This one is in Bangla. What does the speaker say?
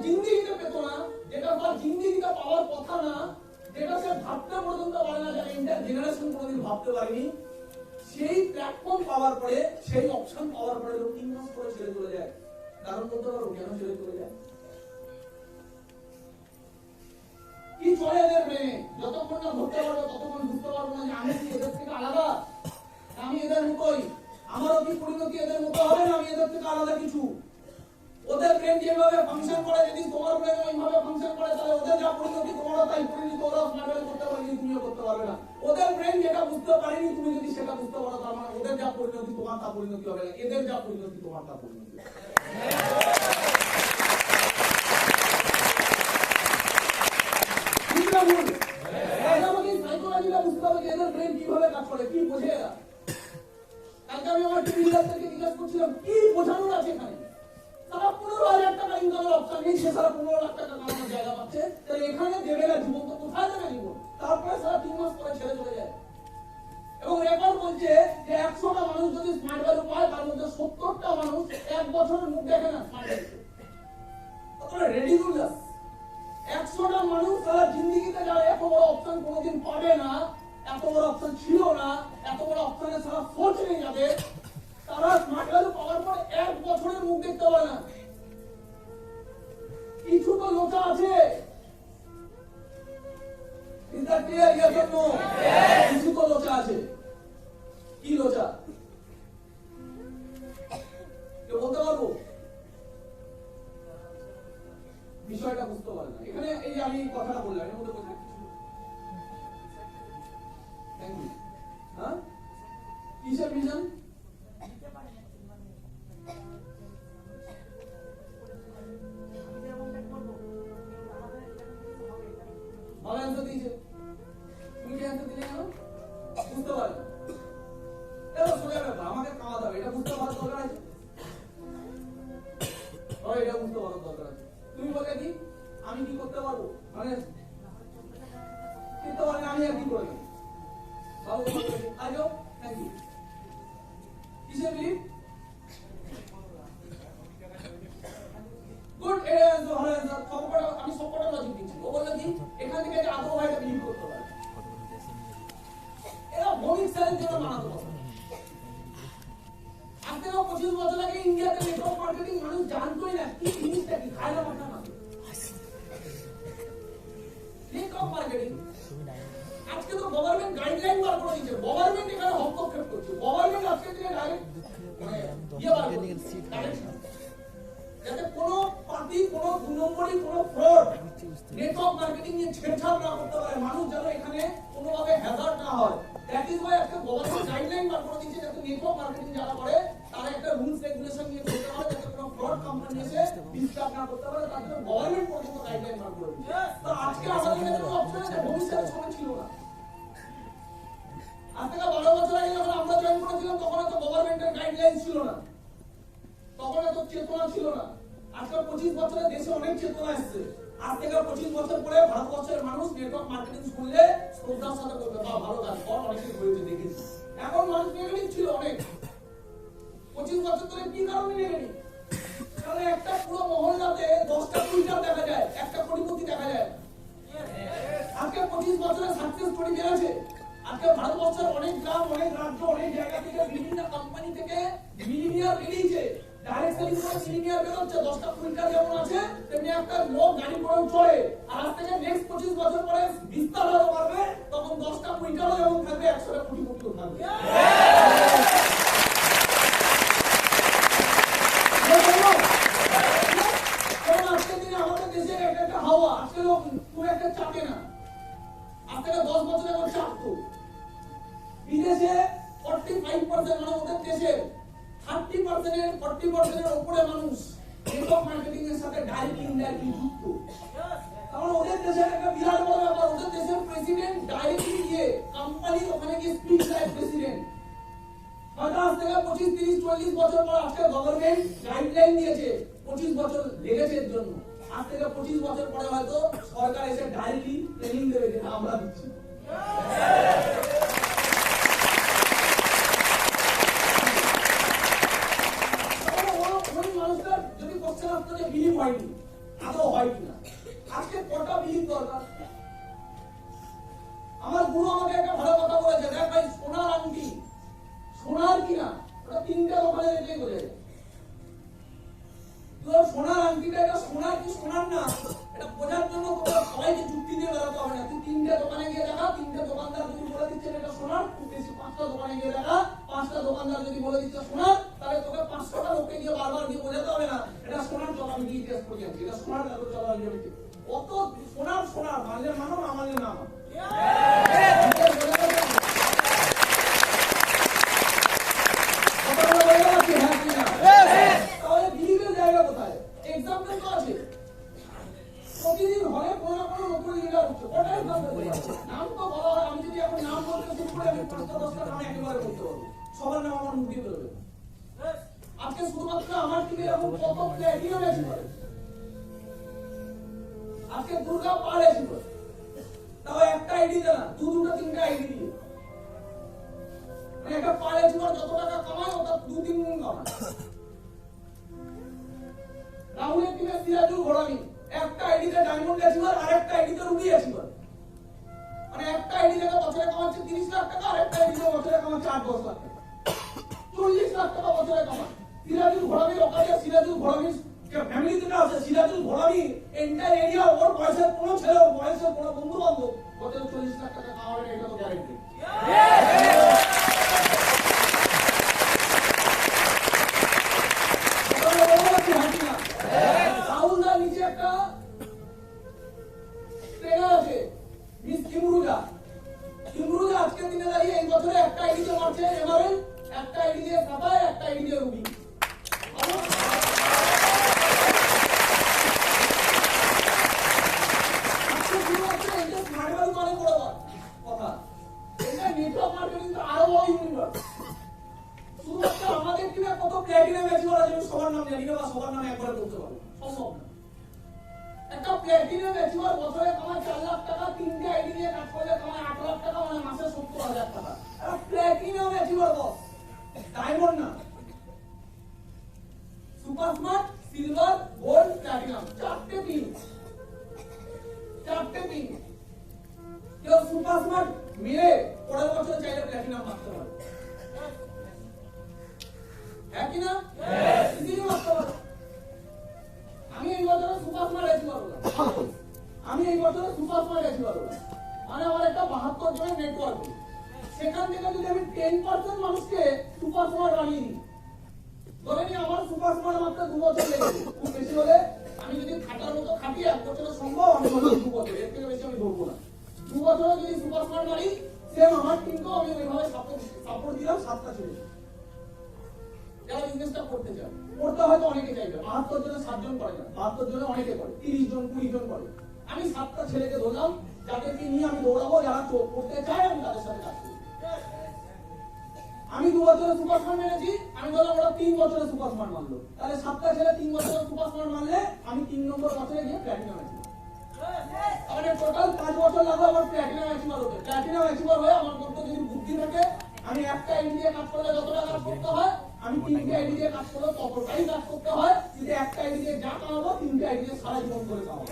জিন্দিগিতে পেত না, যেটা তার জিন্দিগিতে পাওয়ার কথা না, যেটা সে ভাবতে পর্যন্ত পারে না, যারা ইন্টার জেনারেশন কোনোদিন ভাবতে পারেনি, সেই প্ল্যাটফর্ম পাওয়ার পরে, সেই অপশন পাওয়ার পরে লোক 3 মাস পরে ছেড়ে চলে যায়। কারণ বলতে পারো কেন ছেড়ে চলে যায়? কি চলে এদের ব্রেনে? যতক্ষণ না ধরতে পারবো ততক্ষণ বুঝতে পারবো না যে আমি কি এদের থেকে আলাদা, আমি এদের মতোই, আমারও কি পরিণতি এদের মতো হবে না, আমি এদের থেকে আলাদা কিছু। ওদের ব্রেন যেভাবে ফাংশন করে, যদি তোমার ব্রেন ওইভাবে ফাংশন করে, তাহলে ওদের যা পরিণতি তোমারও তাই পরিণতি। ওরাও স্মার্ট করতে পারে, তুমিও করতে পারবে না। ওদের ব্রেন যেটা বুঝতে পারেনি, তুমি যদি সেটা বুঝতে পারো, তার মানে ওদের যা পরিণতি তোমার তা পরিণতি হবে না, এদের যা পরিণতি তোমার তা পরিণতি। সাইকোলজিটা বুঝতে হবে, এদের ব্রেন কিভাবে কাজ করে, কি বোঝে এরা। কালকে আমি আমার টিভি লিডারদেরকে জিজ্ঞাসা করছিলাম কি বোঝানোর আছে এখানে। তারা 15,000 টাকা ইনকামের অপশন নেই, সে সারা 15 লাখ টাকা কামানোর জায়গা পাচ্ছে, তাহলে এখানে দেবে না জীবন, তো কোথায় দেবে জীবন? তারপরে সারা 3 মাস পরে ছেড়ে চলে যায়। এবং রেকর্ড বলছে যে 100টা মানুষ যদি স্মার্ট ভ্যালু পায়, তার মধ্যে 70টা মানুষ 1 বছরের মুখ দেখে না স্মার্ট ভ্যালু। তাহলে রেডিকুলাস। 100টা মানুষ সারা জিন্দিগিতে যারা এত বড় অপশন কোনোদিন পাবে না, এত বড় অপশন ছিল না, এত বড় অপশনে সারা সোচ নেই যাদের, তারা স্মার্ট ভ্যালু পাওয়ার পর 1 বছরের মুখ দেখতে পারে না। কিছু তো লোচা আছে, কিছু তো লোচা আছে। কি লোচা কেউ বলতে পারবো? বিষয়টা বুঝতে পারে না। এখানে এই যে আমি কথাটা বললাম, এর মধ্যে বলতে কিছু থ্যাংক ইউ। হ্যাঁ, কিসের ভিশন? ভালো অ্যান্সার দিয়েছে, তুমি কি অ্যান্সার দিলে কেন? বুঝতে পারো এটা সোজা ব্যাপার, আমাকে কামাতে হবে, এটা বুঝতে পারার দরকার আছে। এটা বুঝতে পারার দরকার আছে। তুমি বলে কি আমি কি করতে পারবো, মানে কিন্তু আমি আর কি করে দেবো? বাবু আজও থ্যাংক ইউ। কিসে বিলিভ? গুড অ্যান্সার, ভালো অ্যান্সার। আমি সবকটা লজিক দিচ্ছি। ও বললো কি এখান থেকে যে আদৌ ভাইটা বিলিভ করতে পারে, এরা ভৌমিক স্যারের জন্য বানাতে পারে। আজ থেকে 25 বছর আগে ইন্ডিয়াতে নেটওয়ার্ক মার্কেটিং মানুষ জানতোই না কি জিনিসটা, কি খায় না মাথা না। নেটওয়ার্ক মার্কেটিং আজকে তো গভর্নমেন্ট গাইডলাইন বার করে দিয়েছে, গভর্নমেন্ট এখানে হস্তক্ষেপ করছে। গভর্নমেন্ট আজকে থেকে ডাইরেক্ট যাতে কোনো পার্টি, কোনো 2 নম্বরই, কোনো ফ্রড নেটওয়ার্ক মার্কেটিং নিয়ে ছেড়ছাড় না করতে পারে, মানুষ যেন এখানে কোনোভাবে হ্যাজার্ড না হয়। দ্যাট ইজ ওয়াই একটা গভর্নমেন্ট গাইডলাইন বার করে দিয়েছে, যাতে নেটওয়ার্ক মার্কেটিং যারা করে তারা একটা রুলস রেগুলেশন নিয়ে করতে পারে, যাতে কোনো ফ্রড কোম্পানি এসে ডিস্টার্ব না করতে পারে। তার জন্য গভর্নমেন্ট পর্যন্ত গাইডলাইন বার করে দিয়েছে। তো আজকে আমাদের কাছে কোনো অপশন আছে, ভবিষ্যতে সময় ছিল না। আজ থেকে 12 বছর আগে যখন আমরা জয়েন করেছিলাম, তখন তো গভর্নমেন্টের গাইডলাইন ছিল না, তখন এত চেতনা ছিল না। আজকে 25 বছরে দেশে অনেক চেতনা এসেছে। আজ থেকে 25 বছর পরে ভারতবর্ষের মানুষ নেটওয়ার্ক মার্কেটিং শুনলে শ্রদ্ধার সাথে করবে, বা ভালো কাজ কর, অনেকে হয়েছে দেখেছি। এখন মানুষ নেগেটিভ ছিল অনেক। 25 বছর ধরে কি কারণে নেগেটিভ? কারণ একটা পুরো মহল্লাতে 10টা টুইটার দেখা যায়, একটা কোটিপতি দেখা যায়। আজকে 25 বছরে সাকসেস স্টোরি বেড়েছে। আজকে ভারতবর্ষের অনেক গ্রাম, অনেক রাজ্য, অনেক জায়গা থেকে বিভিন্ন কোম্পানি থেকে মিলিনিয়ার বেরিয়েছে। ডাইরেক্ট সেলিং করে মিলিনিয়ার বেরোচ্ছে। 10টা টুইটার যেমন আছে, তেমনি একটা লোক গাড়ি করে চড়ে। আর আজ থেকে নেক্সট 25 বছর পরে বিস্তার আরো বাড়বে, তখন 10টা টুইটারও যেমন থাকবে, 100টা কোটিপতিও থাকবে। আজকের দিনে আমাদের দেশে একটা হাওয়া, আজকে লোক খুব একটা চাপে না। আজ থেকে 10 বছর আগে চাপতো। বিদেশে 45% মানে ওদের দেশে 40% উপরে মানুষ নেটওয়ার্ক মার্কেটিং এর সাথে ডাইরেক্টলি ইনডাইরেক্টলি যুক্ত। কারণ ওদের দেশের একটা বিরাট বড় ব্যাপার, ওদের দেশের প্রেসিডেন্ট ডাইরেক্টলি গিয়ে কোম্পানির ওখানে গিয়ে স্পিচ দেয় প্রেসিডেন্ট। হয়তো আজ থেকে 25, 30, 40 বছর পর আজকে গভর্নমেন্ট গাইডলাইন দিয়েছে, 25 বছর লেগেছে এর জন্য। আজ থেকে 25 বছর পরে হয়তো সরকার এসে ডাইরেক্টলি ট্রেনিং দেবে যে আমরা দিচ্ছি। ওই মানুষটার যদি কোশ্চেন আসতো যে বিলিভ হয়নি, আদৌ থেকেই বোঝা যায়। তো সোনার আংটিটা এটা সোনার কি সোনার না এটা বোঝার জন্য তোমরা সবাইকে যুক্তি দিয়ে বেরোতে হবে না। তুই 3টে দোকানে গিয়ে দেখা, 3টে দোকানদার যদি বলে দিচ্ছেন এটা সোনার, খুব বেশি 5টা দোকানে গিয়ে দেখা, 5টা দোকানদার যদি বলে দিচ্ছে সোনার, তাহলে তোকে 500টা লোককে গিয়ে বারবার গিয়ে বোঝাতে হবে না এটা সোনার। চল আমি গিয়ে টেস্ট করে আনছি এটা সোনার, তারপর চল আমি গিয়ে অত সোনার সোনার মানলে মানো, না মানলে না মানো। তাহলে বিলিভের জায়গা কোথায়? এক্সাম্পল তো আছে, প্রতিদিন হলে কোনো না কোনো নতুন লিডার হচ্ছে, ওটাই এক্সাম্পল। নাম তো বলা হয়, আমি যদি এখন নাম বলতে শুরু করি আমি 5টা 10টা নাম একেবারে বলতে পারবো, সবার নাম আমার মুখ দিয়ে বেরোবে। আজকে শুধুমাত্র আমার টিমে এরকম কত প্ল্যাটিনাম আছে করে, আজকে দুর্গা পার আছে করে, তাও একটা আইডি দেনা, 2-2টা 3টা আইডি দিয়ে মানে একটা পার আছে যত টাকা কামায় ওটা 2-3 গুণ কামায়। রাহুলের টিমে সিরাজুল ঘোড়ামি একটা আইডিতে ডায়মন্ড অ্যাচিভার আর একটা আইডিতে রুবি অ্যাচিভার, মানে একটা আইডি থেকে বছরে কামাচ্ছে 30 লাখ টাকা আর একটা আইডি থেকে বছরে কামাচ্ছে 8-10 লাখ টাকা, 40 লাখ টাকা বছরে কামায়। সিরাজুল ঘোড়ামি ওকাজে সিরাজুল ঘোড়ামি ফ্যামিলি থেকে আছে, সিরাজুল ঘোড়ামি এন্টার এরিয়া ওর বয়সের কোনো ছেলে ওর বয়সের কোনো বন্ধু বান্ধব বছরে 40 লাখ টাকা কামাবে এটা তো গ্যারান্টি। রাহুলদার নিচে একটা ট্রেনার আছে মিস কিমরুজা, কিমরুজা আজকের দিনে দাঁড়িয়ে এই বছরে একটা আইডিতে মারছে এমআরএল, একটা আইডি দিয়ে সাতায়, একটা আইডি দিয়ে রুবি। আমাদের টিমে কত প্ল্যাটিনাম অ্যাচিভার আছে সবার নাম জানি না বা সবার নাম একবারে বলতে পারবো, সম্ভব না। একটা প্ল্যাটিনাম অ্যাচিভার বছরে কামায় 4 লাখ টাকা, 3টে আইডি দিয়ে কাজ করলে কামায় 8 লাখ টাকা, মানে মাসে 70,000 টাকা। আর প্ল্যাটিনাম অ্যাচিভার বস, ডায়মন্ড না। Super smart, silver, gold, platinum, 4টে পিন, 4টে পিন। কেউ সুপার স্মার্ট মিলে পরের বছর চাইলে প্ল্যাটিনাম মারতে পারে, হ্যাঁ কি না? ইজিলি মারতে পারে। আমি এই বছরে সুপার স্মার্ট অ্যাচিভার হলাম, আমি এই বছরে সুপার স্মার্ট অ্যাচিভার হলাম, মানে আমার একটা 72 জনের নেটওয়ার্ক, সেখান থেকে যদি আমি 10% মানুষকে সুপার স্মার্ট বানিয়ে দিই, ধরে নিই আমার সুপার স্মার্ট মাত্র 2 বছর লেগেছে, খুব বেশি হলে আমি যদি খাটার মতো খাটি 1 বছরে সম্ভব, আমি 2 বছর, এর থেকে বেশি আমি ধরবো না। 2 বছরে যদি সুপার স্মার্ট মারি, সেম আমার টিমকেও আমি ওইভাবে সাপোর্ট দিলাম 7টা ছেলে যারা বিজনেসটা করতে চায়। করতে হয়তো অনেকে চাইবে, 72 জনে 7 জন করে না, 72 জনে অনেকে করে, 30 জন 20 জন করে। আমি 7টা ছেলেকে ধরলাম যাদেরকে নিয়ে আমি দৌড়াবো, যারা করতে চায় আমি তাদের সাথে কাজ করব। আমি 2 বছরে সুপার স্মার্ট মেরেছি, আমি বললাম ওরা 3 বছরে সুপার স্মার্ট মারলো, তাহলে 7টা ছেলে 3 বছরে সুপার স্মার্ট মারলে আমি 3 নম্বর বছরে গিয়ে প্ল্যাটিনাম অ্যাচিভার। তাহলে টোটাল 5 বছর লাগলো আমার প্ল্যাটিনাম অ্যাচিভার হতে। প্ল্যাটিনাম অ্যাচিভার হয়ে আমার মধ্যে যদি বুদ্ধি থাকে, আমি একটা আইডি দিয়ে কাজ করলে যতটা কাজ করতে হয়, আমি 3টে আইডি দিয়ে কাজ করলে ততটাই কাজ করতে হয়। যদি একটা আইডি দিয়ে যা কামাবো, 3টে আইডি দিয়ে সারা জীবন করে কামাবো।